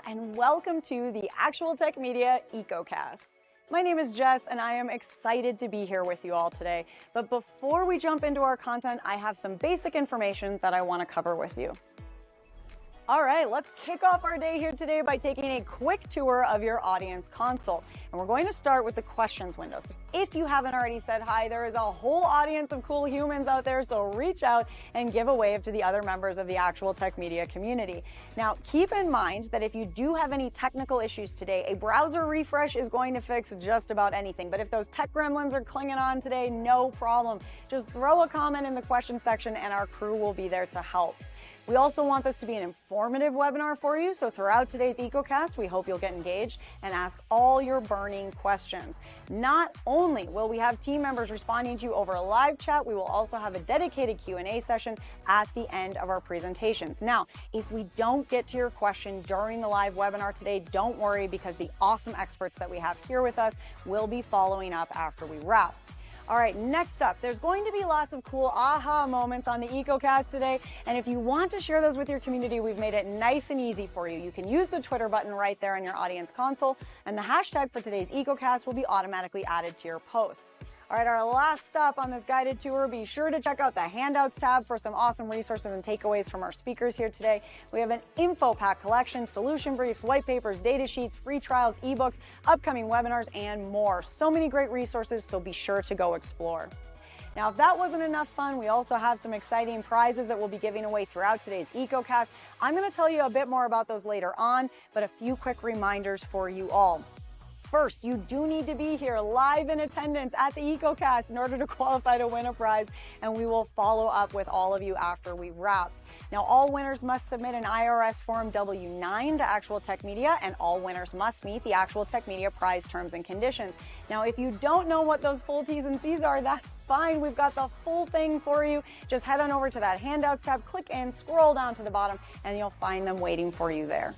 and welcome to the ActualTech Media EcoCast. My name is Jess, and I am excited to be here with you all today. But before we jump into our content, I have some basic information that I want to cover with you. All right, let's kick off our day here today by taking a quick tour of your audience console. And we're going to start with the questions window. So if you haven't already said hi, there is a whole audience of cool humans out there, so reach out and give a wave to the other members of the ActualTech Media community. Now, keep in mind that if you do have any technical issues today, a browser refresh is going to fix just about anything. But if those tech gremlins are clinging on today, no problem. Just throw a comment in the question section and our crew will be there to help. We also want this to be an informative webinar for you, so throughout today's EcoCast, we hope you'll get engaged and ask all your burning questions. Not only will we have team members responding to you over a live chat, we will also have a dedicated Q&A session at the end of our presentations. Now, if we don't get to your question during the live webinar today, don't worry, because the awesome experts that we have here with us will be following up after we wrap. All right, next up, there's going to be lots of cool aha moments on the EcoCast today. And if you want to share those with your community, we've made it nice and easy for you. You can use the Twitter button right there in your audience console, and the hashtag for today's EcoCast will be automatically added to your post. All right, our last stop on this guided tour, be sure to check out the handouts tab for some awesome resources and takeaways from our speakers here today. We have an info pack collection, solution briefs, white papers, data sheets, free trials, ebooks, upcoming webinars, and more. So many great resources, so be sure to go explore. Now, if that wasn't enough fun, we also have some exciting prizes that we'll be giving away throughout today's EcoCast. I'm going to tell you a bit more about those later on, but a few quick reminders for you all. First, you do need to be here live in attendance at the EcoCast in order to qualify to win a prize, and we will follow up with all of you after we wrap. Now, all winners must submit an IRS Form W-9 to ActualTech Media, and all winners must meet the ActualTech Media prize terms and conditions. Now, if you don't know what those full T's and C's are, that's fine. We've got the full thing for you. Just head on over to that handouts tab, click in, scroll down to the bottom, and you'll find them waiting for you there.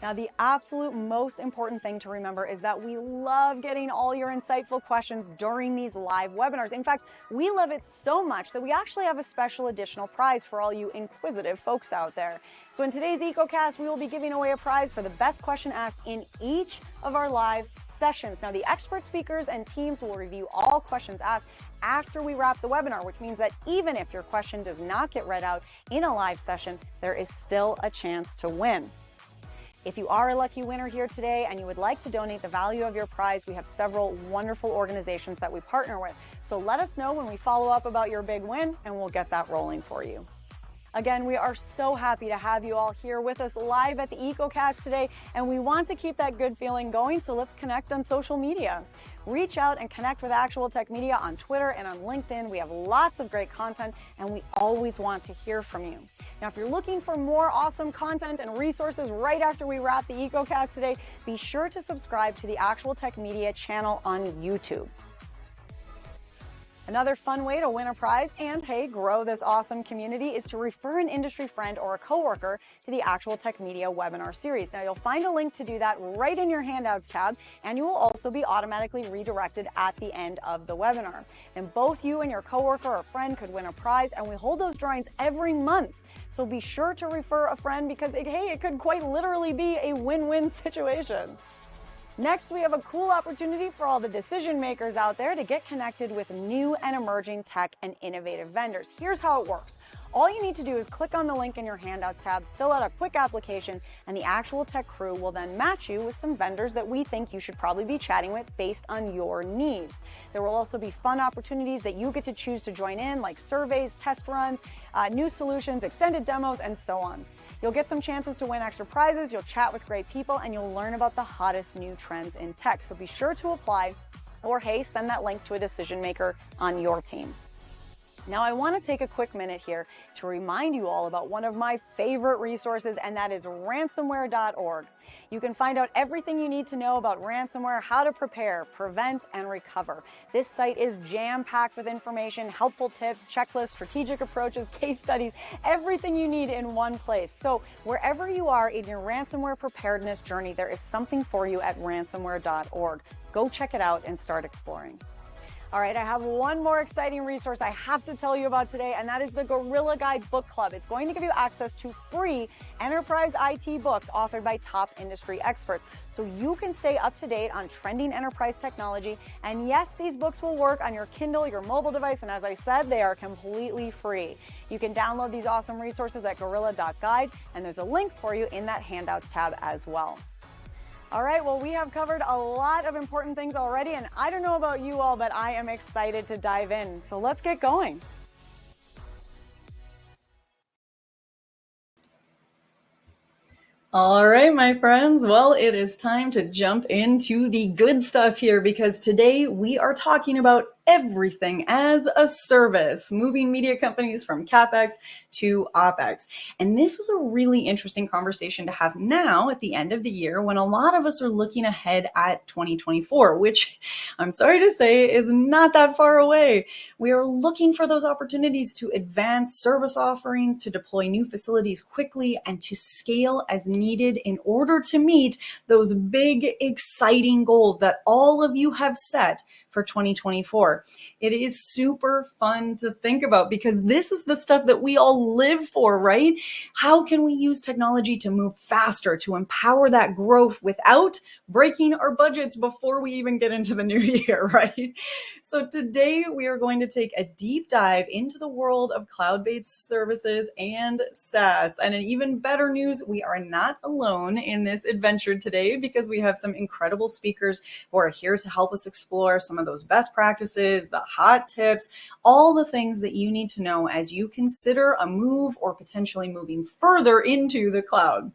Now, the absolute most important thing to remember is that we love getting all your insightful questions during these live webinars. In fact, we love it so much that we actually have a special additional prize for all you inquisitive folks out there. So in today's EcoCast, we will be giving away a prize for the best question asked in each of our live sessions. Now, the expert speakers and teams will review all questions asked after we wrap the webinar, which means that even if your question does not get read out in a live session, there is still a chance to win. If you are a lucky winner here today and you would like to donate the value of your prize, we have several wonderful organizations that we partner with. So let us know when we follow up about your big win, and we'll get that rolling for you. Again, we are so happy to have you all here with us live at the EcoCast today, and we want to keep that good feeling going, so let's connect on social media. Reach out and connect with ActualTech Media on Twitter and on LinkedIn. We have lots of great content, and we always want to hear from you. Now, if you're looking for more awesome content and resources right after we wrap the EcoCast today, be sure to subscribe to the ActualTech Media channel on YouTube. Another fun way to win a prize and, hey, grow this awesome community is to refer an industry friend or a coworker to the ActualTech Media webinar series. Now, you'll find a link to do that right in your handouts tab, and you will also be automatically redirected at the end of the webinar. And both you and your coworker or friend could win a prize, and we hold those drawings every month. So be sure to refer a friend because, it could quite literally be a win-win situation. Next, we have a cool opportunity for all the decision makers out there to get connected with new and emerging tech and innovative vendors. Here's how it works. All you need to do is click on the link in your handouts tab, fill out a quick application, and the ActualTech crew will then match you with some vendors that we think you should probably be chatting with based on your needs. There will also be fun opportunities that you get to choose to join in, like surveys, test runs, new solutions, extended demos, and so on. You'll get some chances to win extra prizes, you'll chat with great people, and you'll learn about the hottest new trends in tech. So be sure to apply, or hey, send that link to a decision maker on your team. Now, I want to take a quick minute here to remind you all about one of my favorite resources, and that is ransomware.org. You can find out everything you need to know about ransomware, how to prepare, prevent, and recover. This site is jam-packed with information, helpful tips, checklists, strategic approaches, case studies, everything you need in one place. So wherever you are in your ransomware preparedness journey, there is something for you at ransomware.org. Go check it out and start exploring. All right, I have one more exciting resource I have to tell you about today, and that is the Gorilla Guide Book Club. It's going to give you access to free enterprise IT books authored by top industry experts, so you can stay up to date on trending enterprise technology. And yes, these books will work on your Kindle, your mobile device, and as I said, they are completely free. You can download these awesome resources at gorilla.guide, and there's a link for you in that Handouts tab as well. All right, well, we have covered a lot of important things already, and I don't know about you all, but I am excited to dive in. So let's get going. All right, my friends. Well, it is time to jump into the good stuff here, because today we are talking about everything as a service, moving media companies from CAPEX to OPEX. And this is a really interesting conversation to have now at the end of the year, when a lot of us are looking ahead at 2024, which I'm sorry to say is not that far away. We are looking for those opportunities to advance service offerings, to deploy new facilities quickly, and to scale as needed in order to meet those big, exciting goals that all of you have set for 2024. It is super fun to think about, because this is the stuff that we all live for, right? How can we use technology to move faster, to empower that growth without breaking our budgets before we even get into the new year, right? So today we are going to take a deep dive into the world of cloud-based services and SaaS. And in even better news, we are not alone in this adventure today, because we have some incredible speakers who are here to help us explore some of those best practices, the hot tips, all the things that you need to know as you consider a move or potentially moving further into the cloud.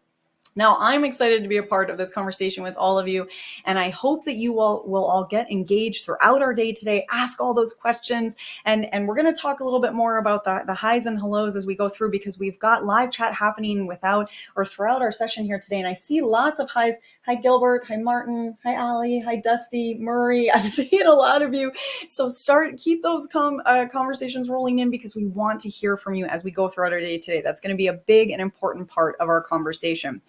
Now, I'm excited to be a part of this conversation with all of you, and I hope that you all will all get engaged throughout our day today, ask all those questions, and we're going to talk a little bit more about the highs and hellos as we go through, because we've got live chat happening throughout our session here today, and I see lots of highs. Hi, Gilbert. Hi, Martin. Hi, Ali. Hi, Dusty. Murray. I'm seeing a lot of you. So keep those conversations rolling in, because we want to hear from you as we go throughout our day today. That's going to be a big and important part of our conversation.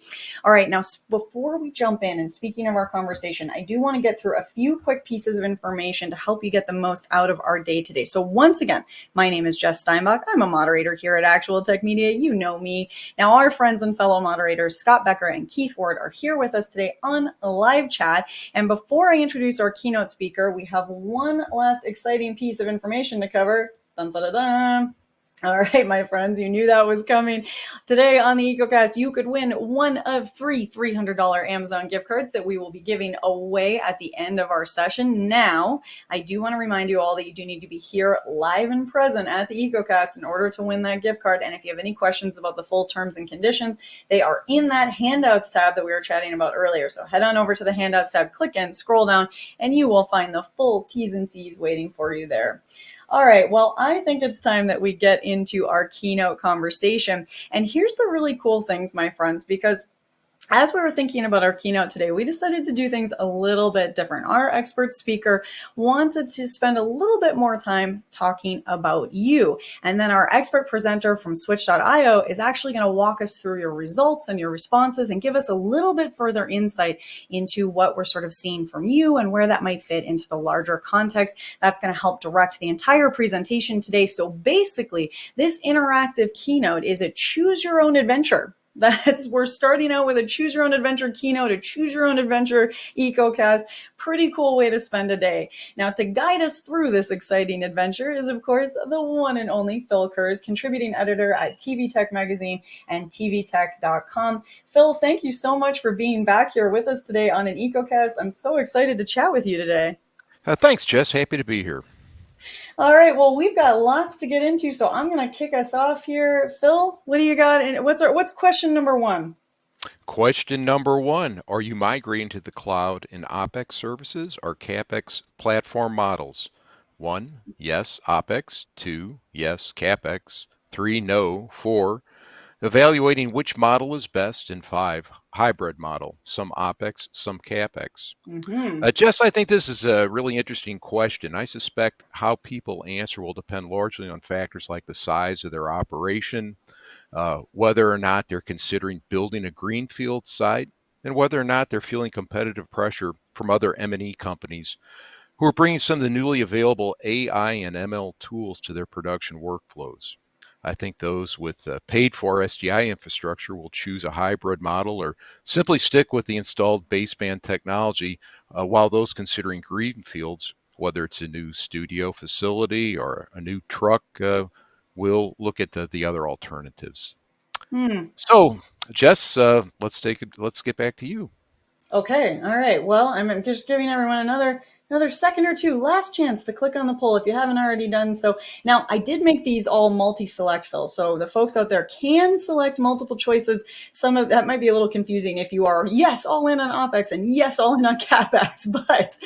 All right, now before we jump in, and speaking of our conversation, I do want to get through a few quick pieces of information to help you get the most out of our day today. So once again, my name is Jess Steinbach. I'm a moderator here at ActualTech Media. You know me. Now, our friends and fellow moderators, Scott Becker and Keith Ward, are here with us today on a live chat. And before I introduce our keynote speaker, we have one last exciting piece of information to cover. Dun, dun, dun, dun. All right, my friends, you knew that was coming. Today on the EcoCast, you could win one of three $300 Amazon gift cards that we will be giving away at the end of our session. Now, I do want to remind you all that you do need to be here live and present at the EcoCast in order to win that gift card. And if you have any questions about the full terms and conditions, they are in that Handouts tab that we were chatting about earlier. So head on over to the Handouts tab, click in, scroll down, and you will find the full T's and C's waiting for you there. All right, well, I think it's time that we get into our keynote conversation. And here's the really cool things, my friends, because as we were thinking about our keynote today, we decided to do things a little bit different. Our expert speaker wanted to spend a little bit more time talking about you. And then our expert presenter from Switch.io is actually going to walk us through your results and your responses and give us a little bit further insight into what we're sort of seeing from you and where that might fit into the larger context. That's going to help direct the entire presentation today. So basically, this interactive keynote is a choose your own adventure. We're starting out with a choose your own adventure keynote, a choose your own adventure EcoCast. Pretty cool way to spend a day. Now, to guide us through this exciting adventure is, of course, the one and only Phil Kurz, contributing editor at TV Tech Magazine and tvtech.com. Phil, thank you so much for being back here with us today on an EcoCast. I'm so excited to chat with you today. Thanks, Jess. Happy to be here. All right, well, we've got lots to get into, so I'm going to kick us off here. Phil, what do you got? And what's question number one? Question number one, are you migrating to the cloud in OPEX services or CAPEX platform models? 1, yes, OPEX. 2, yes, CAPEX. 3, no. 4, evaluating which model is best. And 5, hybrid model, some OPEX, some CAPEX. Jess, I think this is a really interesting question. I suspect how people answer will depend largely on factors like the size of their operation, whether or not they're considering building a greenfield site, and whether or not they're feeling competitive pressure from other M&E companies who are bringing some of the newly available AI and ML tools to their production workflows. I think those with paid for SDI infrastructure will choose a hybrid model or simply stick with the installed baseband technology, while those considering greenfields, whether it's a new studio facility or a new truck, will look at the other alternatives. So, Jess, let's get back to you. Okay, all right. Well, I'm just giving everyone another second or two, last chance to click on the poll if you haven't already done so. Now, I did make these all multi-select, Phil, so the folks out there can select multiple choices. Some of that might be a little confusing if you are yes all in on OPEX and yes all in on CAPEX, but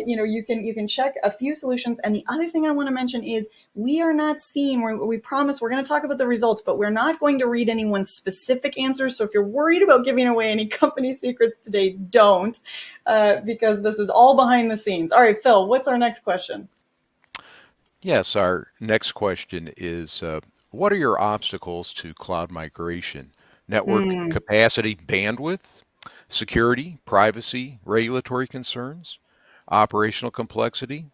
you can check a few solutions. And the other thing I want to mention is we are not seeing. We promise we're going to talk about the results, but we're not going to read anyone's specific answers. So if you're worried about giving away any company secrets today, don't, because this is all behind the scenes. All right, Phil, what's our next question? Yes, our next question is, what are your obstacles to cloud migration? Network capacity, bandwidth, security, privacy, regulatory concerns, operational complexity,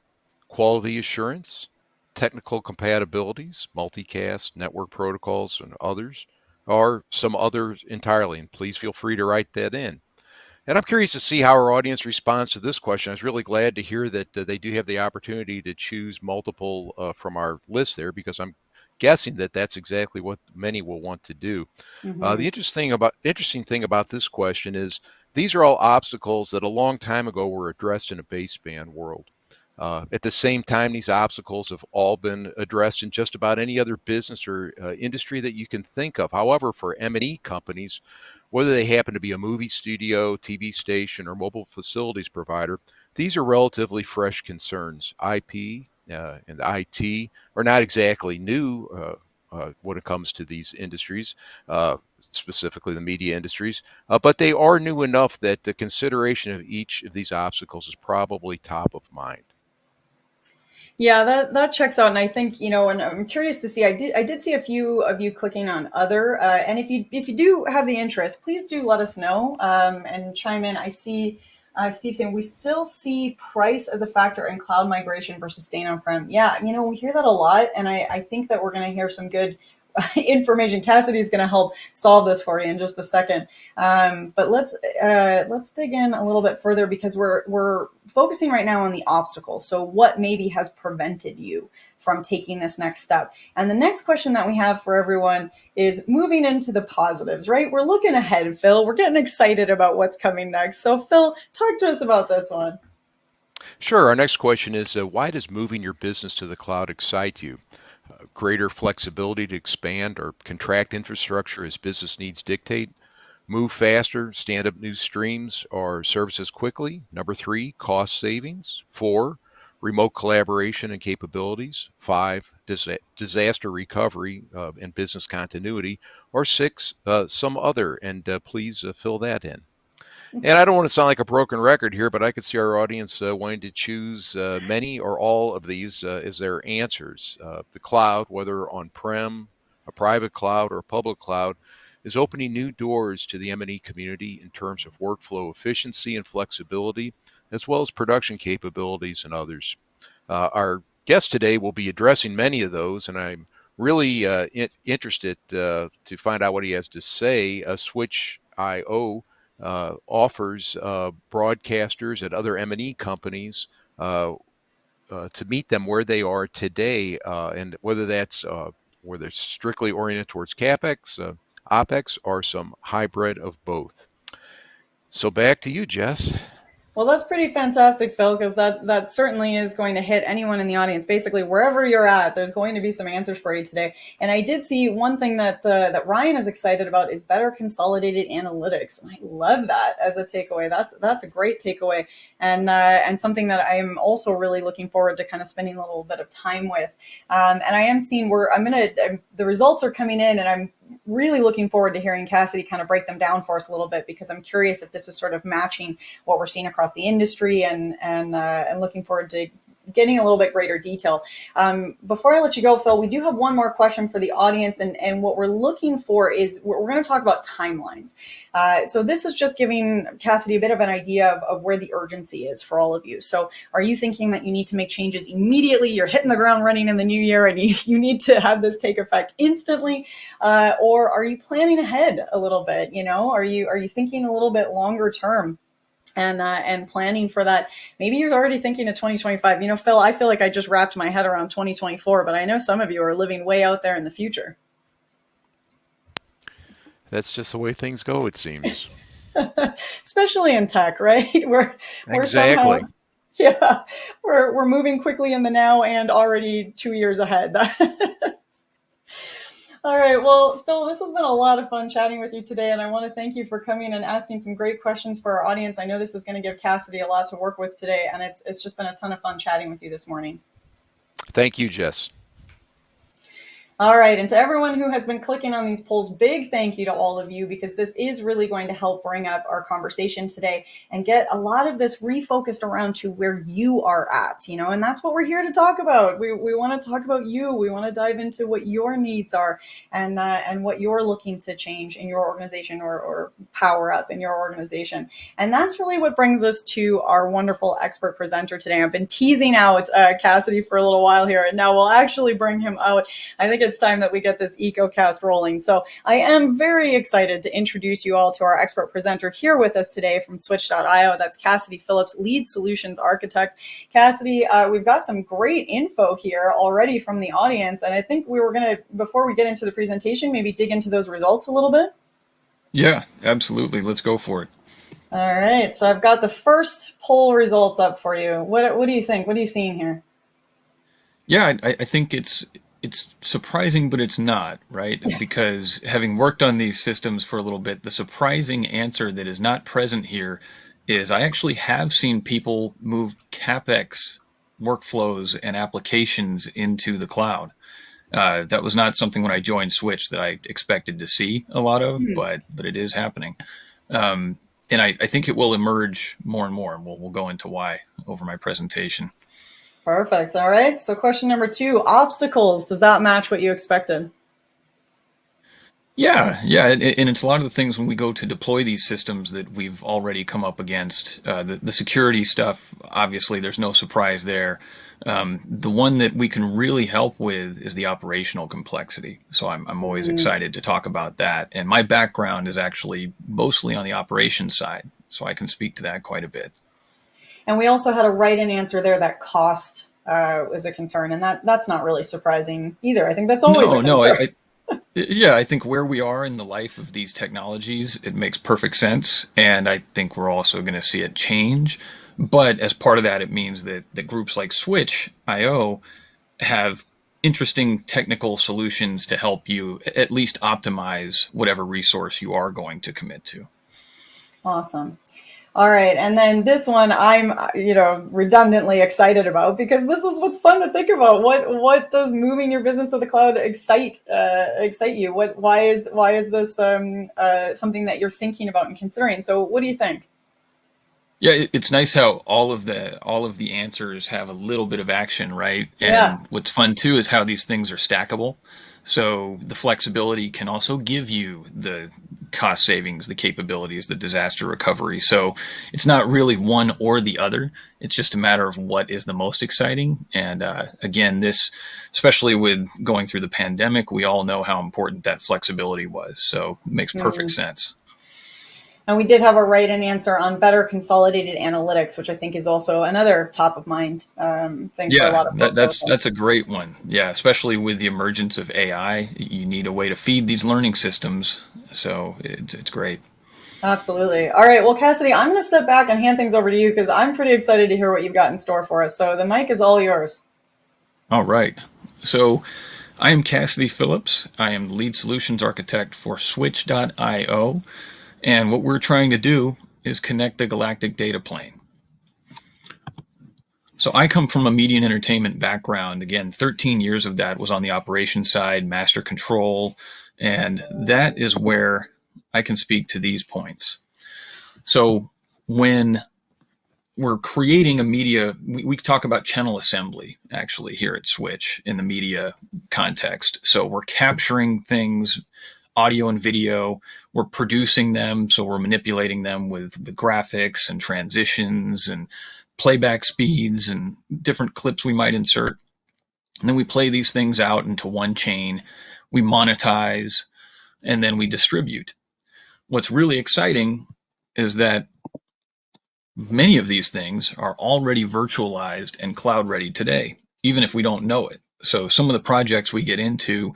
quality assurance, technical compatibilities, multicast, network protocols, and others, or some others entirely. And please feel free to write that in. And I'm curious to see how our audience responds to this question. I was really glad to hear that they do have the opportunity to choose multiple from our list there, because I'm guessing that that's exactly what many will want to do. The interesting thing about this question is these are all obstacles that a long time ago were addressed in a baseband world. At the same time, these obstacles have all been addressed in just about any other business or industry that you can think of. However, for M&E companies, whether they happen to be a movie studio, TV station, or mobile facilities provider, these are relatively fresh concerns. IP and IT are not exactly new when it comes to these industries, specifically the media industries, but they are new enough that the consideration of each of these obstacles is probably top of mind. Yeah, that checks out, and I think and I'm curious to see. I did see a few of you clicking on other, and if you do have the interest, please do let us know and chime in. I see Steve saying we still see price as a factor in cloud migration versus staying on-prem. Yeah, we hear that a lot, and I think that we're going to hear some good information. Cassidy is going to help solve this for you in just a second. But let's dig in a little bit further, because we're focusing right now on the obstacles. So what maybe has prevented you from taking this next step? And the next question that we have for everyone is moving into the positives, right? We're looking ahead, Phil. We're getting excited about what's coming next. So Phil, talk to us about this one. Sure. Our next question is, why does moving your business to the cloud excite you? Greater flexibility to expand or contract infrastructure as business needs dictate, move faster, stand up new streams or services quickly. Number 3, cost savings. 4, remote collaboration and capabilities. 5, disaster recovery and business continuity. Or 6, some other. And please fill that in. And I don't want to sound like a broken record here, but I could see our audience wanting to choose many or all of these as their answers. The cloud, whether on-prem, a private cloud, or a public cloud, is opening new doors to the M&E community in terms of workflow efficiency and flexibility, as well as production capabilities and others. Our guest today will be addressing many of those, and I'm really interested to find out what he has to say. Switch.io offers broadcasters and other M&E companies to meet them where they are today, and whether that's where they're strictly oriented towards CAPEX, OPEX, or some hybrid of both. So back to you, Jess. Well, that's pretty fantastic, Phil, because that certainly is going to hit anyone in the audience. Basically, wherever you're at, there's going to be some answers for you today. And I did see one thing that Ryan is excited about is better consolidated analytics, and I love that as a takeaway. That's a great takeaway, and something that I am also really looking forward to kind of spending a little bit of time with. And I am seeing the results are coming in, and I'm really looking forward to hearing Cassidy kind of break them down for us a little bit, because I'm curious if this is sort of matching what we're seeing across the industry, and looking forward to getting a little bit greater detail. Before I let you go, Phil, we do have one more question for the audience, and what we're looking for is we're going to talk about timelines. So this is just giving Cassidy a bit of an idea of where the urgency is for all of you. So are you thinking that you need to make changes immediately? You're hitting the ground running in the new year and you need to have this take effect instantly? Or are you planning ahead a little bit? Are you thinking a little bit longer term? And planning for that. Maybe you're already thinking of 2025. Phil, I feel like I just wrapped my head around 2024, but I know some of you are living way out there in the future. That's just the way things go, it seems. Especially in tech, right? We're Exactly. somehow, we're moving quickly in the now and already 2 years ahead. All right. Well, Phil, this has been a lot of fun chatting with you today, and I want to thank you for coming and asking some great questions for our audience. I know this is going to give Cassidy a lot to work with today, and it's just been a ton of fun chatting with you this morning. Thank you, Jess. All right. And to everyone who has been clicking on these polls, big thank you to all of you, because this is really going to help bring up our conversation today and get a lot of this refocused around to where you are at, and that's what we're here to talk about. We want to talk about you. We want to dive into what your needs are and what you're looking to change in your organization or power up in your organization. And that's really what brings us to our wonderful expert presenter today. I've been teasing out Cassidy for a little while here, and now we'll actually bring him out. I think it's time that we get this EcoCast rolling. So I am very excited to introduce you all to our expert presenter here with us today from Switch.io. That's Cassidy Phillips, Lead Solutions Architect. Cassidy, we've got some great info here already from the audience. And I think we were going to, before we get into the presentation, maybe dig into those results a little bit. Yeah, absolutely. Let's go for it. All right. So I've got the first poll results up for you. What do you think? What are you seeing here? Yeah, I think it's surprising, but it's not, right? Because having worked on these systems for a little bit, the surprising answer that is not present here is I actually have seen people move CAPEX workflows and applications into the cloud. That was not something when I joined Switch that I expected to see a lot of, but it is happening. And I think it will emerge more and more. We'll go into why over my presentation. Perfect. All right. So question number 2, obstacles. Does that match what you expected? Yeah. And it's a lot of the things when we go to deploy these systems that we've already come up against. The security stuff, obviously, there's no surprise there. The one that we can really help with is the operational complexity. So I'm always excited to talk about that. And my background is actually mostly on the operations side, so I can speak to that quite a bit. And we also had a write-in answer there that cost was a concern, and that's not really surprising either. I think that's always a concern. I think where we are in the life of these technologies, it makes perfect sense, and I think we're also going to see it change. But as part of that, it means that groups like Switch.io have interesting technical solutions to help you at least optimize whatever resource you are going to commit to. Awesome. All right. And then this one I'm, redundantly excited about, because this is what's fun to think about. What does moving your business to the cloud excite you? Why is this something that you're thinking about and considering? So what do you think? Yeah, it's nice how all of the answers have a little bit of action, right? And Yeah. What's fun too is how these things are stackable. So the flexibility can also give you the cost savings, the capabilities, the disaster recovery. So it's not really one or the other. It's just a matter of what is the most exciting. And again, this, especially with going through the pandemic, we all know how important that flexibility was. So it makes perfect sense. And we did have a write-in answer on better consolidated analytics, which I think is also another top of mind thing for a lot of folks. That's a great one. Yeah, especially with the emergence of AI, you need a way to feed these learning systems. So it's great. Absolutely. All right. Well, Cassidy, I'm going to step back and hand things over to you because I'm pretty excited to hear what you've got in store for us. So the mic is all yours. All right. So I am Cassidy Phillips. I am the lead solutions architect for Switch.io. And what we're trying to do is connect the galactic data plane. So I come from a media and entertainment background. Again, 13 years of that was on the operations side, master control, and that is where I can speak to these points. So when we're creating a media. We talk about channel assembly actually here at Switch in the media context. So we're capturing things, audio and video. We're producing them, so we're manipulating them with graphics and transitions and playback speeds and different clips we might insert. And then we play these things out into one chain. We monetize, and then we distribute. What's really exciting is that many of these things are already virtualized and cloud ready today, even if we don't know it. So some of the projects we get into,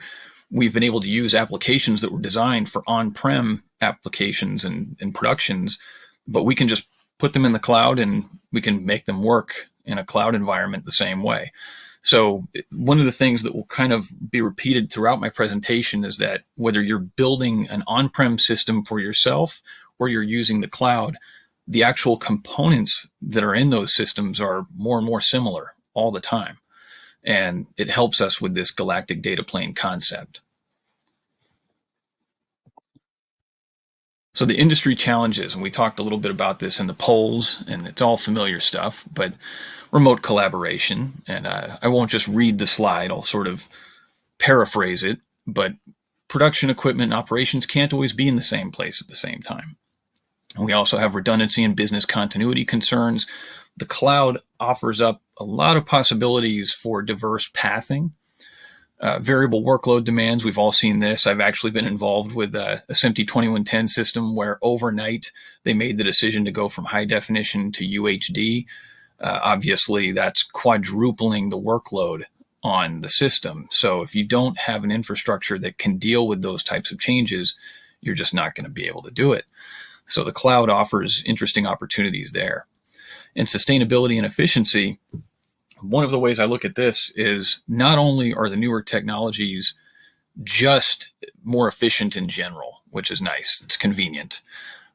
we've been able to use applications that were designed for on-prem applications and productions, but we can just put them in the cloud and we can make them work in a cloud environment the same way. So one of the things that will kind of be repeated throughout my presentation is that whether you're building an on-prem system for yourself or you're using the cloud, the actual components that are in those systems are more and more similar all the time. And it helps us with this galactic data plane concept. So the industry challenges, and we talked a little bit about this in the polls, and it's all familiar stuff, but remote collaboration, and I won't just read the slide, I'll sort of paraphrase it, but production equipment and operations can't always be in the same place at the same time. And we also have redundancy and business continuity concerns. The cloud offers up a lot of possibilities for diverse pathing. Variable workload demands, we've all seen this. I've actually been involved with a SMPTE 2110 system where overnight they made the decision to go from high definition to UHD. Obviously, that's quadrupling the workload on the system. So if you don't have an infrastructure that can deal with those types of changes, you're just not going to be able to do it. So the cloud offers interesting opportunities there. And sustainability and efficiency, one of the ways I look at this is not only are the newer technologies just more efficient in general, which is nice, it's convenient,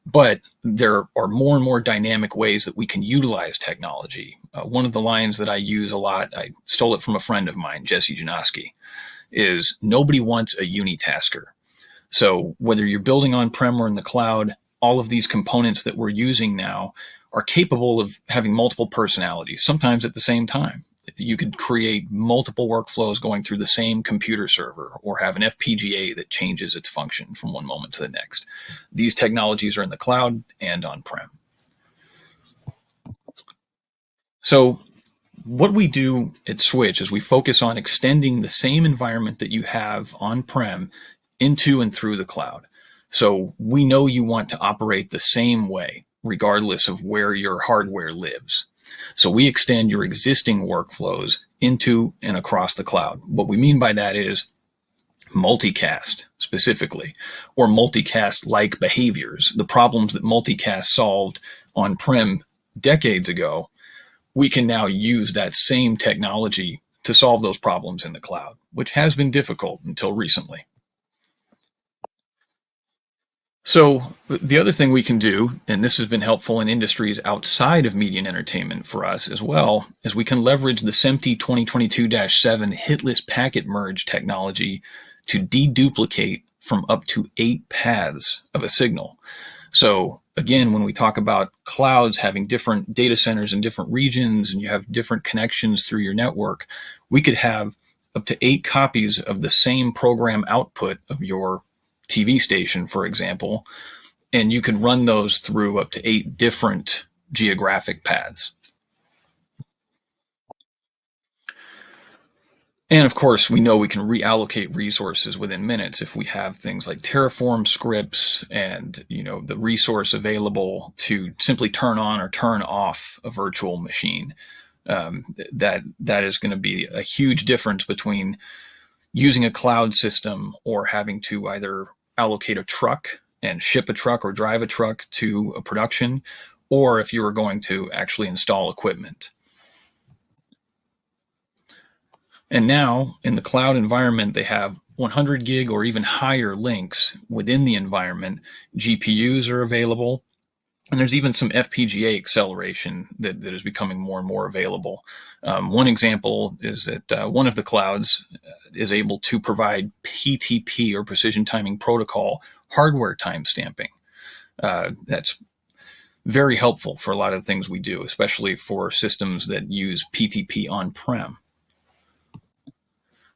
but there are more and more dynamic ways that we can utilize technology. One of the lines that I use a lot, I stole it from a friend of mine, Jesse Janoski, is nobody wants a unitasker. So whether you're building on-prem or in the cloud, all of these components that we're using now are capable of having multiple personalities, sometimes at the same time. You could create multiple workflows going through the same computer server or have an FPGA that changes its function from one moment to the next. These technologies are in the cloud and on-prem. So what we do at Switch is we focus on extending the same environment that you have on-prem into and through the cloud. So we know you want to operate the same way, regardless of where your hardware lives. So we extend your existing workflows into and across the cloud. What we mean by that is multicast specifically, or multicast-like behaviors. The problems that multicast solved on-prem decades ago, we can now use that same technology to solve those problems in the cloud, which has been difficult until recently. So the other thing we can do, and this has been helpful in industries outside of media and entertainment for us as well, is we can leverage the SMPTE 2022-7 hitless packet merge technology to deduplicate from up to 8 paths of a signal. So again, when we talk about clouds having different data centers in different regions and you have different connections through your network, we could have up to 8 copies of the same program output of your TV station, for example, and you could run those through up to 8 different geographic paths. And of course, we know we can reallocate resources within minutes if we have things like Terraform scripts and, the resource available to simply turn on or turn off a virtual machine. That is going to be a huge difference between using a cloud system or having to either allocate a truck and ship a truck or drive a truck to a production, or if you were going to actually install equipment. And now in the cloud environment, they have 100 gig or even higher links within the environment. GPUs are available, and there's even some FPGA acceleration that is becoming more and more available. One example is that one of the clouds is able to provide PTP, or precision timing protocol, hardware timestamping. That's very helpful for a lot of the things we do, especially for systems that use PTP on-prem.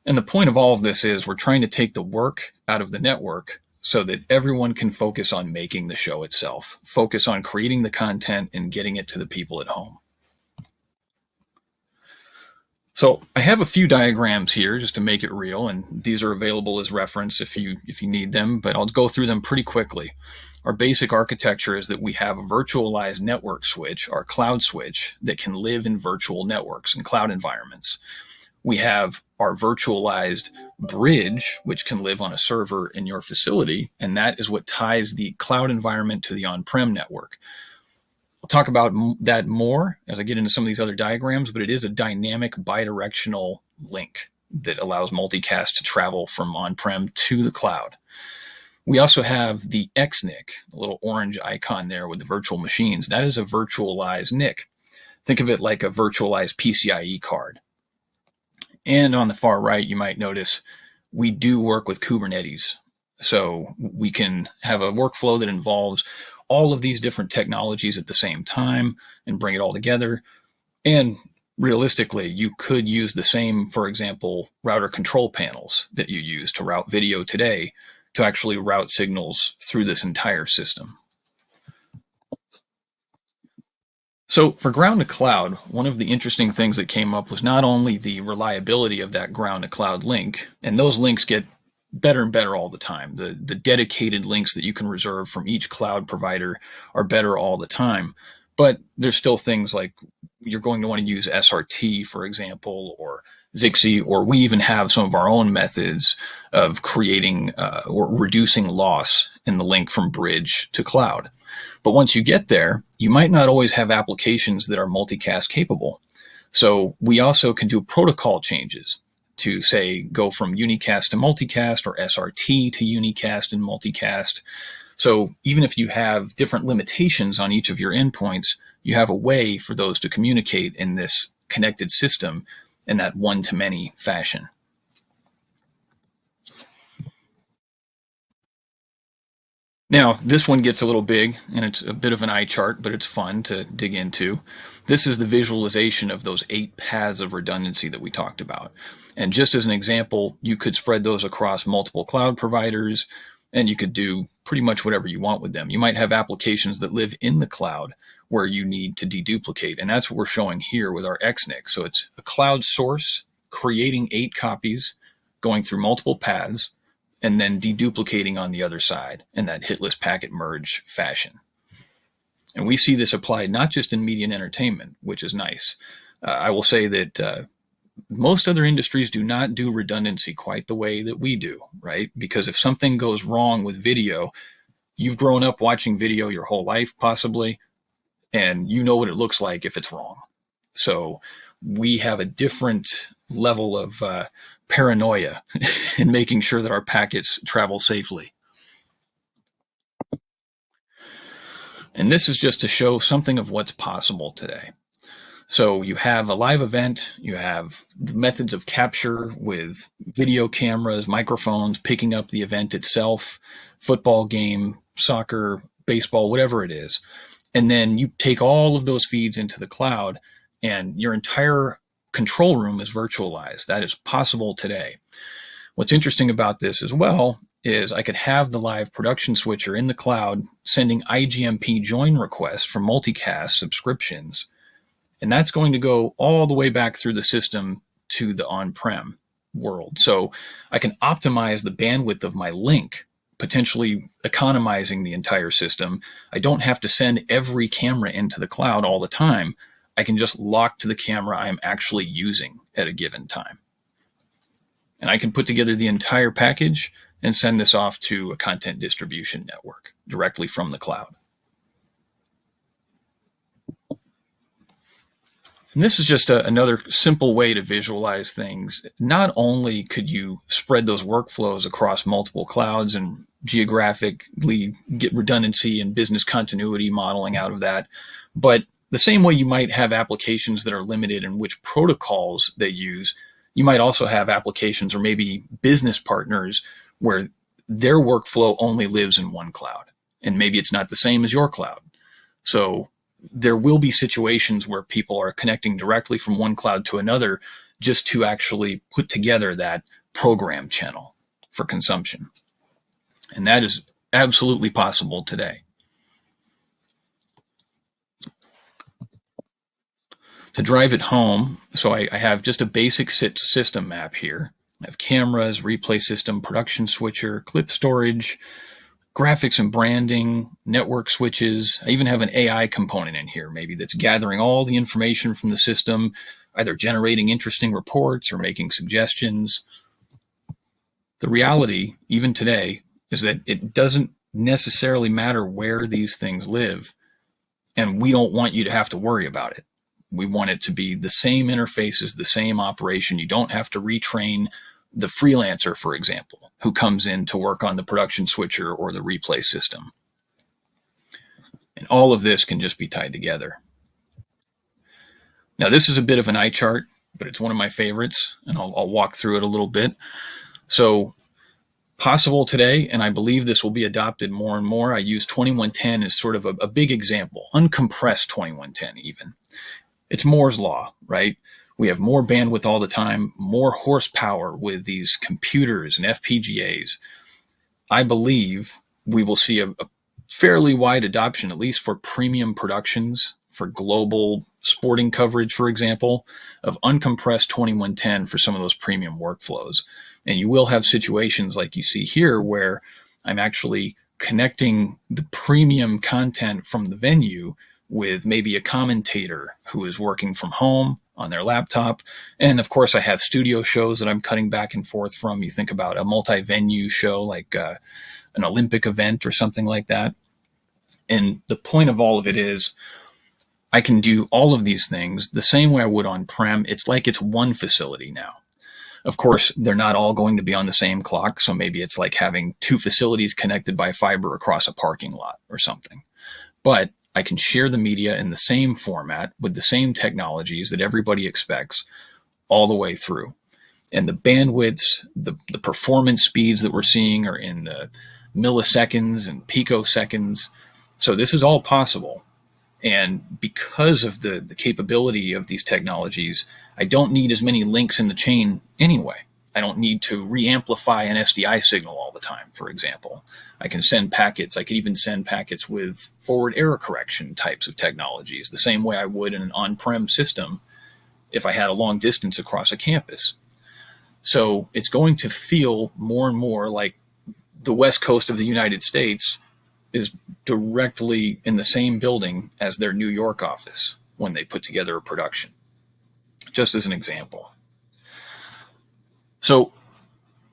And the point of all of this is we're trying to take the work out of the network so that everyone can focus on making the show itself, focus on creating the content and getting it to the people at home. So I have a few diagrams here just to make it real, and these are available as reference if you need them, but I'll go through them pretty quickly. Our basic architecture is that we have a virtualized network switch, our cloud switch, that can live in virtual networks and cloud environments. We have our virtualized bridge, which can live on a server in your facility, and that is what ties the cloud environment to the on-prem network. I'll talk about that more as I get into some of these other diagrams, but it is a dynamic bidirectional link that allows multicast to travel from on-prem to the cloud. We also have the XNIC, the little orange icon there with the virtual machines. That is a virtualized NIC. Think of it like a virtualized PCIe card. And on the far right, you might notice we do work with Kubernetes. So we can have a workflow that involves all of these different technologies at the same time and bring it all together. And realistically, you could use the same, for example, router control panels that you use to route video today to actually route signals through this entire system. So for ground to cloud, one of the interesting things that came up was not only the reliability of that ground to cloud link, and those links get better and better all the time. The dedicated links that you can reserve from each cloud provider are better all the time. But there's still things like you're going to want to use SRT, for example, or Zixi, or we even have some of our own methods of creating or reducing loss in the link from bridge to cloud. But once you get there, you might not always have applications that are multicast capable. So we also can do protocol changes to, say, go from unicast to multicast or SRT to unicast and multicast. So even if you have different limitations on each of your endpoints, you have a way for those to communicate in this connected system in that one-to-many fashion. Now, this one gets a little big, and it's a bit of an eye chart, but it's fun to dig into. This is the visualization of those 8 paths of redundancy that we talked about. And just as an example, you could spread those across multiple cloud providers, and you could do pretty much whatever you want with them. You might have applications that live in the cloud where you need to deduplicate, and that's what we're showing here with our XNIC. So it's a cloud source creating 8 copies, going through multiple paths, and then deduplicating on the other side in that hitless packet merge fashion. And we see this applied not just in media and entertainment, which is nice. I will say that most other industries do not do redundancy quite the way that we do, right? Because if something goes wrong with video, you've grown up watching video your whole life possibly, and you know what it looks like if it's wrong. So we have a different level of paranoia in making sure that our packets travel safely. And this is just to show something of what's possible today. So you have a live event, you have the methods of capture with video cameras, microphones, picking up the event itself, football game, soccer, baseball, whatever it is. And then you take all of those feeds into the cloud, and your entire control room is virtualized. That is possible today. What's interesting about this as well is I could have the live production switcher in the cloud sending IGMP join requests for multicast subscriptions. And that's going to go all the way back through the system to the on-prem world. So I can optimize the bandwidth of my link, potentially economizing the entire system. I don't have to send every camera into the cloud all the time. I can just lock to the camera I'm actually using at a given time. And I can put together the entire package and send this off to a content distribution network directly from the cloud. And this is just another simple way to visualize things. Not only could you spread those workflows across multiple clouds and geographically get redundancy and business continuity modeling out of that, but the same way you might have applications that are limited in which protocols they use, you might also have applications or maybe business partners where their workflow only lives in one cloud. And maybe it's not the same as your cloud. So there will be situations where people are connecting directly from one cloud to another just to actually put together that program channel for consumption. And that is absolutely possible today. To drive it home, so I have just a basic system map here. I have cameras, replay system, production switcher, clip storage, graphics and branding, network switches. I even have an AI component in here, maybe that's gathering all the information from the system, either generating interesting reports or making suggestions. The reality, even today, is that it doesn't necessarily matter where these things live, and we don't want you to have to worry about it. We want it to be the same interfaces, the same operation. You don't have to retrain the freelancer, for example, who comes in to work on the production switcher or the replay system. And all of this can just be tied together. Now, this is a bit of an eye chart, but it's one of my favorites, and I'll walk through it a little bit. So, possible today, and I believe this will be adopted more and more. I use 2110 as sort of a big example, uncompressed 2110 even. It's Moore's law, right? We have more bandwidth all the time, more horsepower with these computers and FPGAs. I believe we will see a fairly wide adoption, at least for premium productions, for global sporting coverage, for example, of uncompressed 2110 for some of those premium workflows. And you will have situations like you see here where I'm actually connecting the premium content from the venue with maybe a commentator who is working from home on their laptop. And of course, I have studio shows that I'm cutting back and forth from. You think about a multi-venue show like an Olympic event or something like that. And the point of all of it is I can do all of these things the same way I would on-prem. It's like it's one facility now. Of course, they're not all going to be on the same clock. So maybe it's like having two facilities connected by fiber across a parking lot or something. But I can share the media in the same format with the same technologies that everybody expects all the way through. And the bandwidths, the performance speeds that we're seeing are in the milliseconds and picoseconds. So this is all possible. And because of the capability of these technologies, I don't need as many links in the chain anyway. I don't need to re-amplify an SDI signal all the time, for example. I can send packets. I could even send packets with forward error correction types of technologies, the same way I would in an on-prem system if I had a long distance across a campus. So it's going to feel more and more like the West Coast of the United States is directly in the same building as their New York office when they put together a production, just as an example. So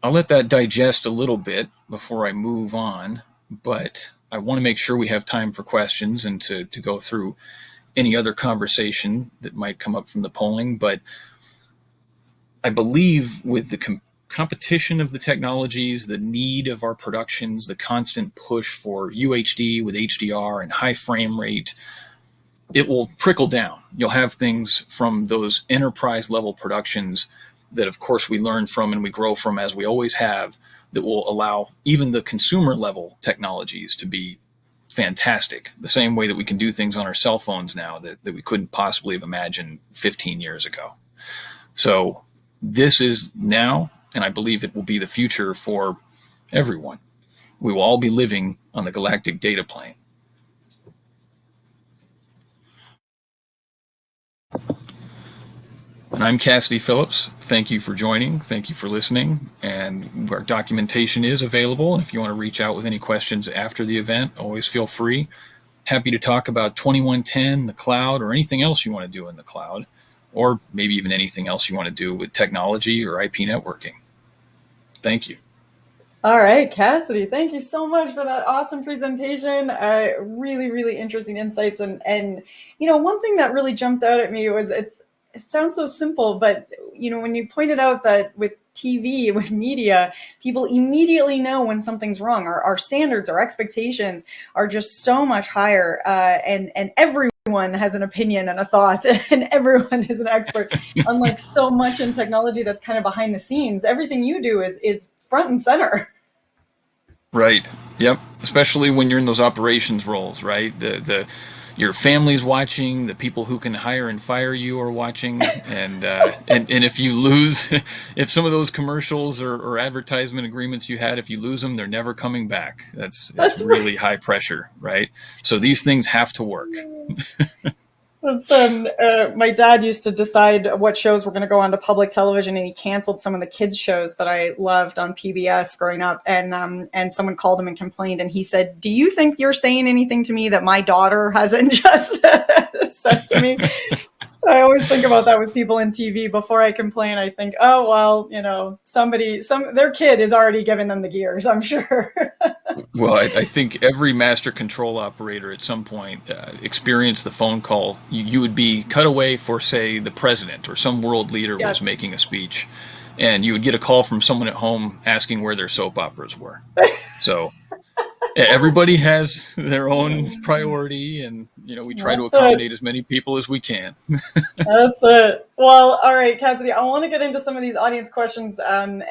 I'll let that digest a little bit before I move on, but I want to make sure we have time for questions and to go through any other conversation that might come up from the polling. But I believe with the competition of the technologies, the need of our productions, the constant push for UHD with HDR and high frame rate, it will trickle down. You'll have things from those enterprise level productions that, of course, we learn from and we grow from, as we always have, that will allow even the consumer level technologies to be fantastic, the same way that we can do things on our cell phones now that we couldn't possibly have imagined 15 years ago. So this is now, and I believe it will be the future for everyone. We will all be living on the galactic data plane. And I'm Cassidy Phillips. Thank you for joining. Thank you for listening. And our documentation is available. If you want to reach out with any questions after the event, always feel free. Happy to talk about 2110, the cloud, or anything else you want to do in the cloud, or maybe even anything else you want to do with technology or IP networking. Thank you. All right, Cassidy, thank you so much for that awesome presentation. Really, really interesting insights. And you know, one thing that really jumped out at me was it sounds so simple, but you know, when you pointed out that with TV, with media, people immediately know when something's wrong. Our standards, our expectations are just so much higher, and everyone has an opinion and a thought, and everyone is an expert. Unlike so much in technology that's kind of behind the scenes, everything you do is front and center. Right. Yep. Especially when you're in those operations roles, right? your family's watching, the people who can hire and fire you are watching, and if you lose, if some of those commercials or advertisement agreements you had, if you lose them, they're never coming back. It's really high pressure, right? So these things have to work. My dad used to decide what shows were going to go onto public television, and he canceled some of the kids shows that I loved on PBS growing up. And someone called him and complained, and he said, "Do you think you're saying anything to me that my daughter hasn't just said to me?" I always think about that with people in TV. Before I complain, I think, oh, well, their kid is already giving them the gears, I'm sure. Well, I think every master control operator at some point experienced the phone call. You would be cut away for, say, the president or some world leader was making a speech, and you would get a call from someone at home asking where their soap operas were. So everybody has their own priority, and we try to accommodate as many people as we can. That's it. Well, all right, Cassidy, I want to get into some of these audience questions, and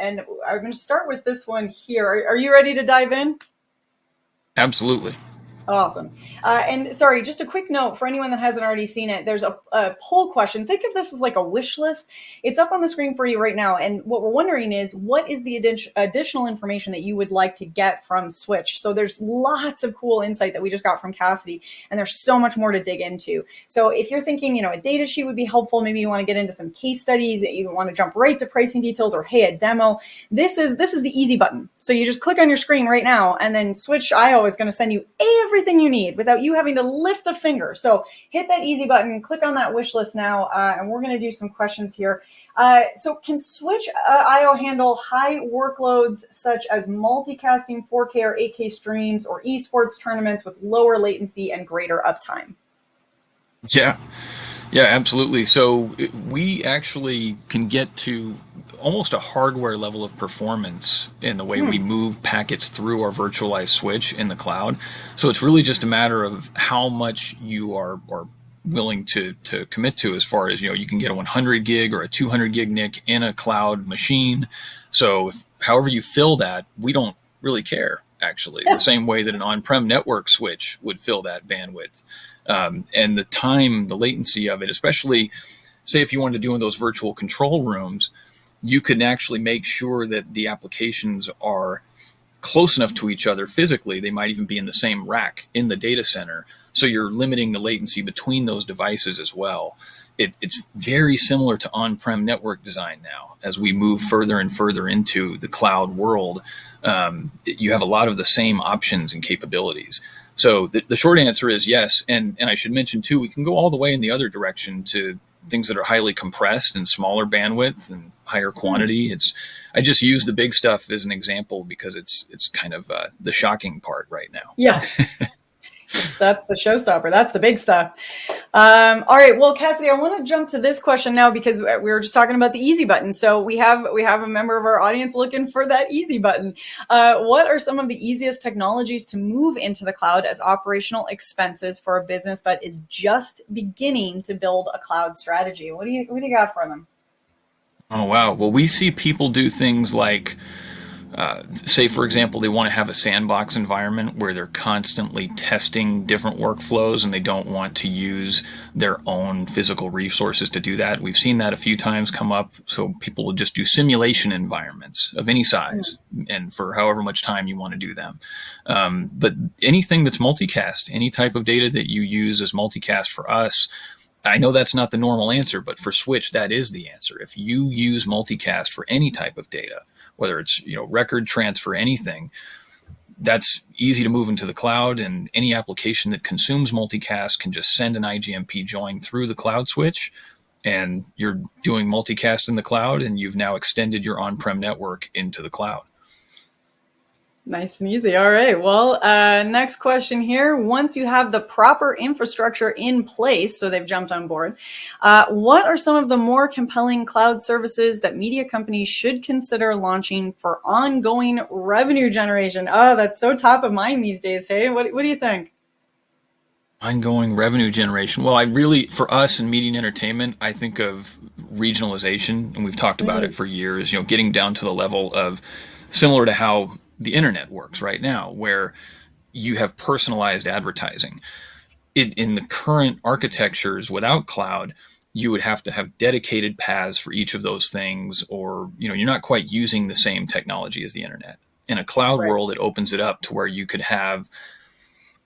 I'm going to start with this one here. Are you ready to dive in? Absolutely. Awesome. And sorry, just a quick note for anyone that hasn't already seen it. There's a poll question. Think of this as like a wish list. It's up on the screen for you right now. And what we're wondering is, what is the additional information that you would like to get from Switch? So there's lots of cool insight that we just got from Cassidy, and there's so much more to dig into. So if you're thinking, a data sheet would be helpful, maybe you want to get into some case studies, you want to jump right to pricing details, or hey, a demo, this is the easy button. So you just click on your screen right now, and then Switch IO is going to send you everything you need without you having to lift a finger. So hit that easy button, click on that wish list now, and we're going to do some questions here. So can Switch IO handle high workloads such as multicasting 4K or 8K streams or esports tournaments with lower latency and greater uptime? Yeah, absolutely. So we actually can get to almost a hardware level of performance in the way we move packets through our virtualized switch in the cloud. So it's really just a matter of how much you are willing to commit to, as far as, you can get a 100 gig or a 200 gig NIC in a cloud machine. So however you fill that, we don't really care, actually, the same way that an on-prem network switch would fill that bandwidth. And the latency of it, especially, say, if you wanted to do in those virtual control rooms, you can actually make sure that the applications are close enough to each other physically. They might even be in the same rack in the data center. So you're limiting the latency between those devices as well. It's very similar to on-prem network design now. As we move further and further into the cloud world, you have a lot of the same options and capabilities. So the short answer is yes. And I should mention, too, we can go all the way in the other direction to things that are highly compressed and smaller bandwidth and higher quantity. I just use the big stuff as an example because it's kind of the shocking part right now. Yeah. That's the showstopper. That's the big stuff. All right. Well, Cassidy, I want to jump to this question now because we were just talking about the easy button. So we have a member of our audience looking for that easy button. What are some of the easiest technologies to move into the cloud as operational expenses for a business that is just beginning to build a cloud strategy? What do you got for them? Oh, wow. Well, we see people do things like, say, for example, they want to have a sandbox environment where they're constantly testing different workflows and they don't want to use their own physical resources to do that. We've seen that a few times come up. So people will just do simulation environments of any size and for however much time you want to do them. But anything that's multicast, any type of data that you use as multicast for us, I know that's not the normal answer, but for Switch, that is the answer. If you use multicast for any type of data, whether it's record transfer, anything, that's easy to move into the cloud, and any application that consumes multicast can just send an IGMP join through the cloud switch, and you're doing multicast in the cloud, and you've now extended your on-prem network into the cloud. Nice and easy. All right. Well, next question here. Once you have the proper infrastructure in place, so they've jumped on board, what are some of the more compelling cloud services that media companies should consider launching for ongoing revenue generation? Oh, that's so top of mind these days. Hey, what do you think? Ongoing revenue generation. Well, for us in media and entertainment, I think of regionalization, and we've talked about it for years, getting down to the level of similar to how the internet works right now, where you have personalized advertising. in the current architectures without cloud, you would have to have dedicated paths for each of those things, or you're not quite using the same technology as the internet. In a cloud Right. world, it opens it up to where you could have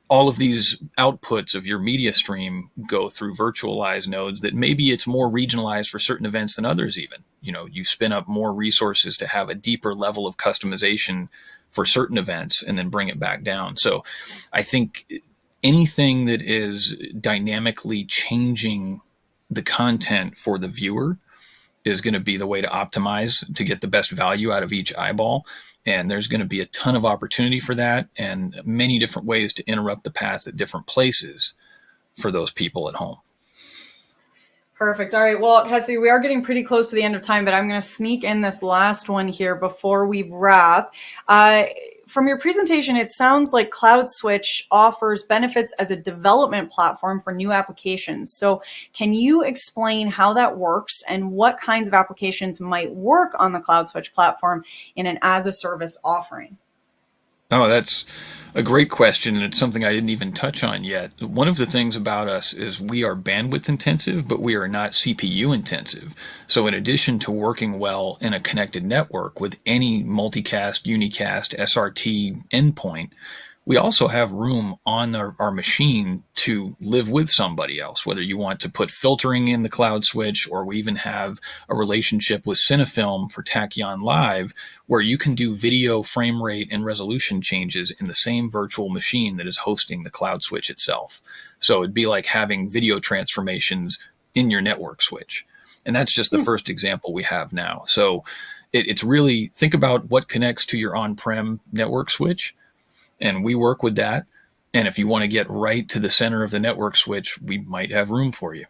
all of these outputs of your media stream go through virtualized nodes that maybe it's more regionalized for certain events than others. Even you spin up more resources to have a deeper level of customization for certain events and then bring it back down. So I think anything that is dynamically changing the content for the viewer is going to be the way to optimize to get the best value out of each eyeball. And there's going to be a ton of opportunity for that and many different ways to interrupt the path at different places for those people at home. Perfect. All right. Well, Cassie, we are getting pretty close to the end of time, but I'm going to sneak in this last one here before we wrap. From your presentation, it sounds like CloudSwitch offers benefits as a development platform for new applications. So can you explain how that works and what kinds of applications might work on the CloudSwitch platform in an as-a-service offering? Oh, that's a great question, and it's something I didn't even touch on yet. One of the things about us is we are bandwidth intensive, but we are not CPU intensive. So in addition to working well in a connected network with any multicast, unicast, SRT endpoint, we also have room on our machine to live with somebody else, whether you want to put filtering in the cloud switch, or we even have a relationship with Cinefilm for Tachyon Live, where you can do video frame rate and resolution changes in the same virtual machine that is hosting the cloud switch itself. So it'd be like having video transformations in your network switch. And that's just the first example we have now. So it's really, think about what connects to your on-prem network switch, and we work with that. And if you want to get right to the center of the network switch, we might have room for you.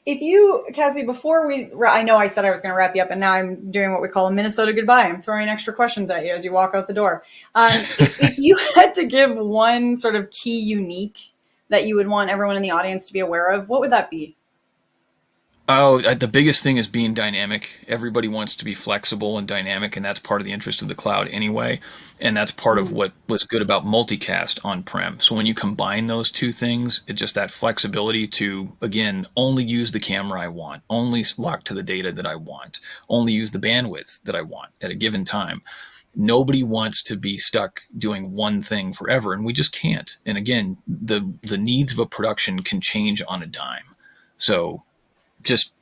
If you, Cassie, I know I said I was going to wrap you up, and now I'm doing what we call a Minnesota goodbye. I'm throwing extra questions at you as you walk out the door. If you had to give one sort of key unique that you would want everyone in the audience to be aware of, what would that be? Oh, the biggest thing is being dynamic. Everybody wants to be flexible and dynamic, and that's part of the interest of the cloud anyway. And that's part of what was good about multicast on-prem. So when you combine those two things, it's just that flexibility to, again, only use the camera I want, only lock to the data that I want, only use the bandwidth that I want at a given time. Nobody wants to be stuck doing one thing forever, and we just can't. And again, the needs of a production can change on a dime. So just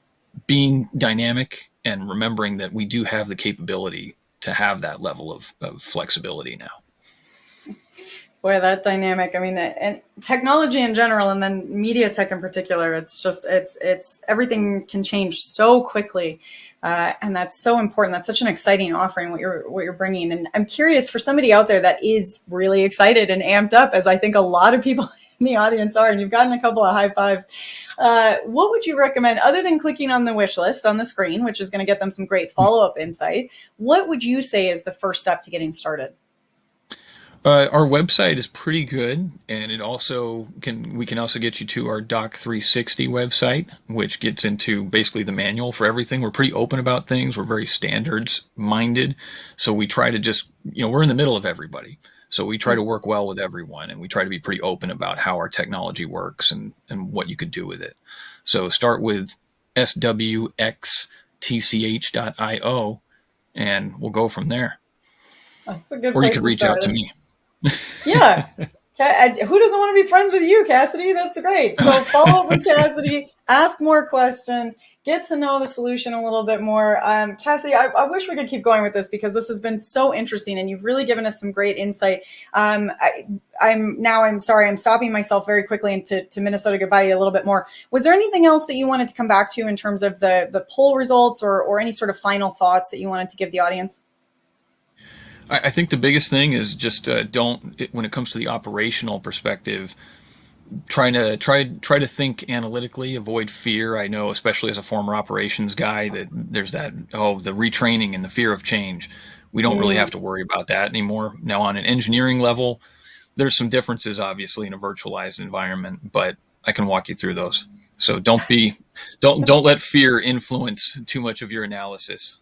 being dynamic and remembering that we do have the capability to have that level of flexibility now. Boy, that dynamic. I mean, and technology in general, and then media tech in particular, it's everything can change so quickly. And that's so important. That's such an exciting offering, what you're bringing. And I'm curious, for somebody out there that is really excited and amped up, as I think a lot of people in the audience are, and you've gotten a couple of high fives, what would you recommend, other than clicking on the wish list on the screen, which is going to get them some great follow-up insight? What would you say is the first step to getting started? Our website is pretty good, and we can also get you to our Doc 360 website, which gets into basically the manual for everything. We're pretty open about things. We're very standards minded. So we try to just, we're in the middle of everybody. So we try to work well with everyone, and we try to be pretty open about how our technology works and what you could do with it. So start with swxtch.io, and we'll go from there. That's a good or you place could to reach start. out to me. Yeah. Who doesn't want to be friends with you, Cassidy? That's great. So follow up with Cassidy, ask more questions, get to know the solution a little bit more. Cassidy, I wish we could keep going with this because this has been so interesting and you've really given us some great insight. I'm sorry, I'm stopping myself very quickly and to Minnesota goodbye you a little bit more. Was there anything else that you wanted to come back to in terms of the poll results or any sort of final thoughts that you wanted to give the audience? I think the biggest thing is just when it comes to the operational perspective, try to think analytically, avoid fear. I know, especially as a former operations guy, that there's the retraining and the fear of change. We don't really have to worry about that anymore. Now, on an engineering level, there's some differences, obviously, in a virtualized environment, but I can walk you through those. So don't let fear influence too much of your analysis.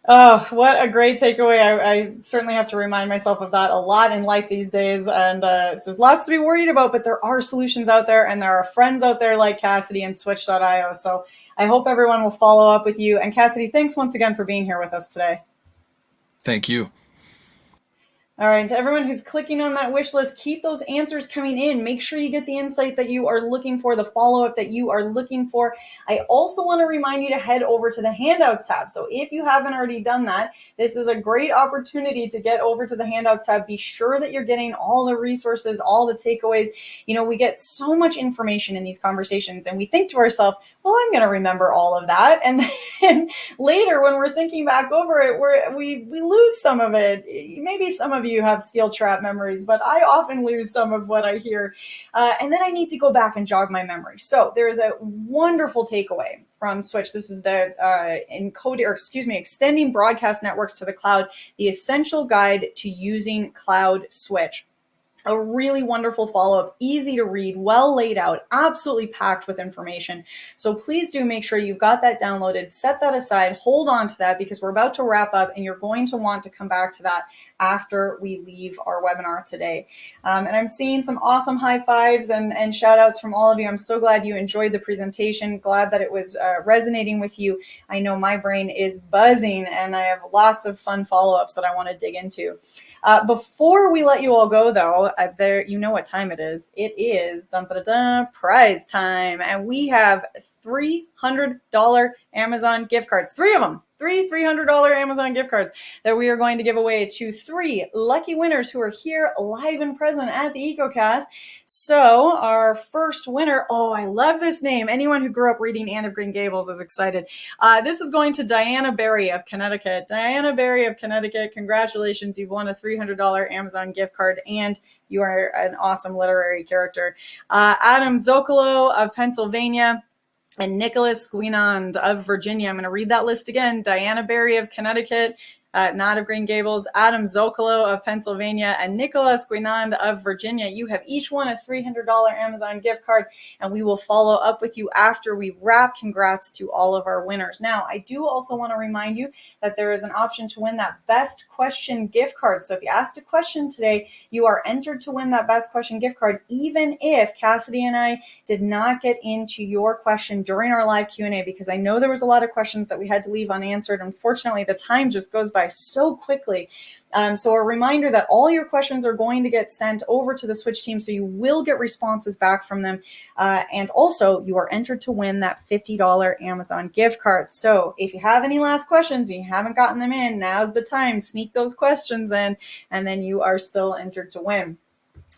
Oh, what a great takeaway. I certainly have to remind myself of that a lot in life these days. And so there's lots to be worried about, but there are solutions out there and there are friends out there like Cassidy and Switch.io. So I hope everyone will follow up with you. And Cassidy, thanks once again for being here with us today. Thank you. All right, to everyone who's clicking on that wish list, keep those answers coming in. Make sure you get the insight that you are looking for, the follow-up that you are looking for. I also want to remind you to head over to the handouts tab. So if you haven't already done that, this is a great opportunity to get over to the handouts tab. Be sure that you're getting all the resources, all the takeaways. You know, we get so much information in these conversations and we think to ourselves, well, I'm going to remember all of that. And then later when we're thinking back over it, we lose some of it. Maybe some of you have steel trap memories, but I often lose some of what I hear. And then I need to go back and jog my memory. So there is a wonderful takeaway from Switch. This is the extending broadcast networks to the cloud, the essential guide to using Cloud Switch. A really wonderful follow-up, easy to read, well laid out, absolutely packed with information. So please do make sure you've got that downloaded, set that aside, hold on to that because we're about to wrap up and you're going to want to come back to that after we leave our webinar today. And I'm seeing some awesome high fives and shout outs from all of you. I'm so glad you enjoyed the presentation, glad that it was resonating with you. I know my brain is buzzing and I have lots of fun follow-ups that I want to dig into. Before we let you all go though, you know what time it is. It is prize time. And we have $300 Amazon gift cards, 3 of them, three $300 Amazon gift cards that we are going to give away to 3 lucky winners who are here live and present at the EcoCast. So our first winner, oh, I love this name. Anyone who grew up reading Anne of Green Gables is excited. This is going to Diana Berry of Connecticut. Diana Berry of Connecticut, congratulations. You've won a $300 Amazon gift card and you are an awesome literary character. Adam Zocolo of Pennsylvania and Nicholas Guinand of Virginia. I'm going to read that list again. Diana Berry of Connecticut, not of Green Gables, Adam Zocolo of Pennsylvania, and Nicholas Guinand of Virginia. You have each won a $300 Amazon gift card, and we will follow up with you after we wrap. Congrats to all of our winners. Now, I do also want to remind you that there is an option to win that Best Question gift card. So if you asked a question today, you are entered to win that Best Question gift card, even if Cassidy and I did not get into your question during our live Q&A, because I know there was a lot of questions that we had to leave unanswered. Unfortunately, the time just goes by so quickly. So a reminder that all your questions are going to get sent over to the Switch team, so you will get responses back from them. And also, you are entered to win that $50 Amazon gift card. So if you have any last questions and you haven't gotten them in, now's the time. Sneak those questions in, and then you are still entered to win.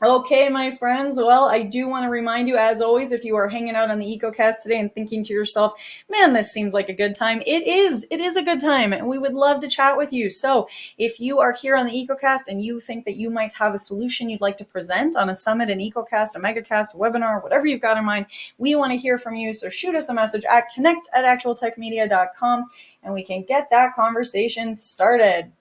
Okay, my friends. Well, I do want to remind you, as always, if you are hanging out on the EcoCast today and thinking to yourself, man, this seems like a good time. It is a good time, and we would love to chat with you. So if you are here on the EcoCast and you think that you might have a solution you'd like to present on a summit, an EcoCast, a megacast, a webinar, whatever you've got in mind, we want to hear from you. So shoot us a message at connect@actualtechmedia.com, and we can get that conversation started.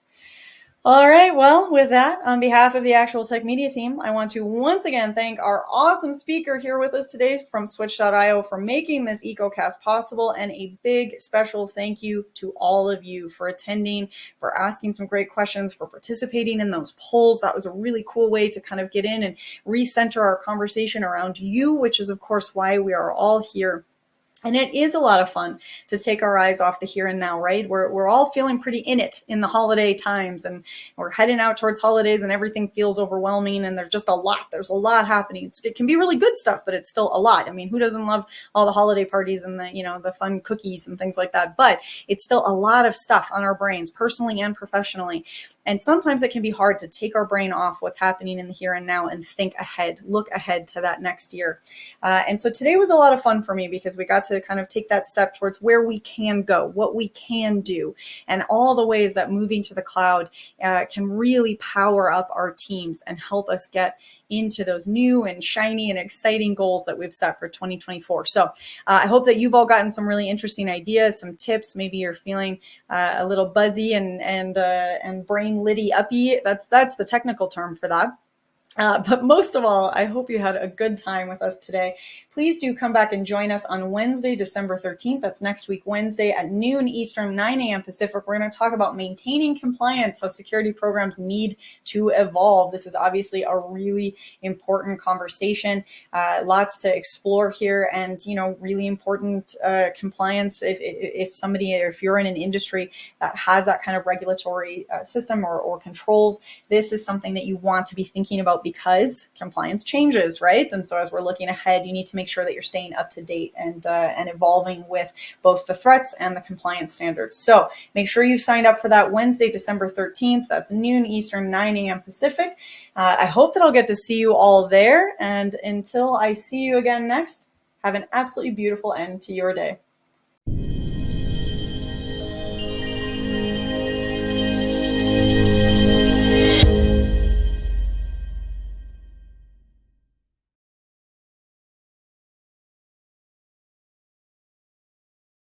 All right, well, with that, on behalf of the ActualTech Media team, I want to once again thank our awesome speaker here with us today from Switch.io for making this EcoCast possible, and a big special thank you to all of you for attending, for asking some great questions, for participating in those polls. That was a really cool way to kind of get in and recenter our conversation around you, which is, of course, why we are all here. And it is a lot of fun to take our eyes off the here and now, right? We're all feeling pretty in it in the holiday times, and we're heading out towards holidays and everything feels overwhelming and there's just a lot. There's a lot happening. It can be really good stuff, but it's still a lot. I mean, who doesn't love all the holiday parties and the fun cookies and things like that? But it's still a lot of stuff on our brains, personally and professionally. And sometimes it can be hard to take our brain off what's happening in the here and now and think ahead, look ahead to that next year. And so today was a lot of fun for me because we got to kind of take that step towards where we can go, what we can do, and all the ways that moving to the cloud can really power up our teams and help us get into those new and shiny and exciting goals that we've set for 2024. So I hope that you've all gotten some really interesting ideas, some tips. Maybe you're feeling a little buzzy and brain liddy uppy. That's the technical term for that. But most of all, I hope you had a good time with us today. Please do come back and join us on Wednesday, December 13th. That's next week, Wednesday at noon Eastern, 9 a.m. Pacific. We're going to talk about maintaining compliance, how security programs need to evolve. This is obviously a really important conversation. Lots to explore here, and really important compliance. If you're in an industry that has that kind of regulatory system or controls, this is something that you want to be thinking about, because compliance changes, right? And so as we're looking ahead, you need to make sure that you're staying up to date and evolving with both the threats and the compliance standards. So make sure you've signed up for that Wednesday, December 13th. That's noon Eastern, 9 a.m. Pacific. I hope that I'll get to see you all there. And until I see you again next, have an absolutely beautiful end to your day.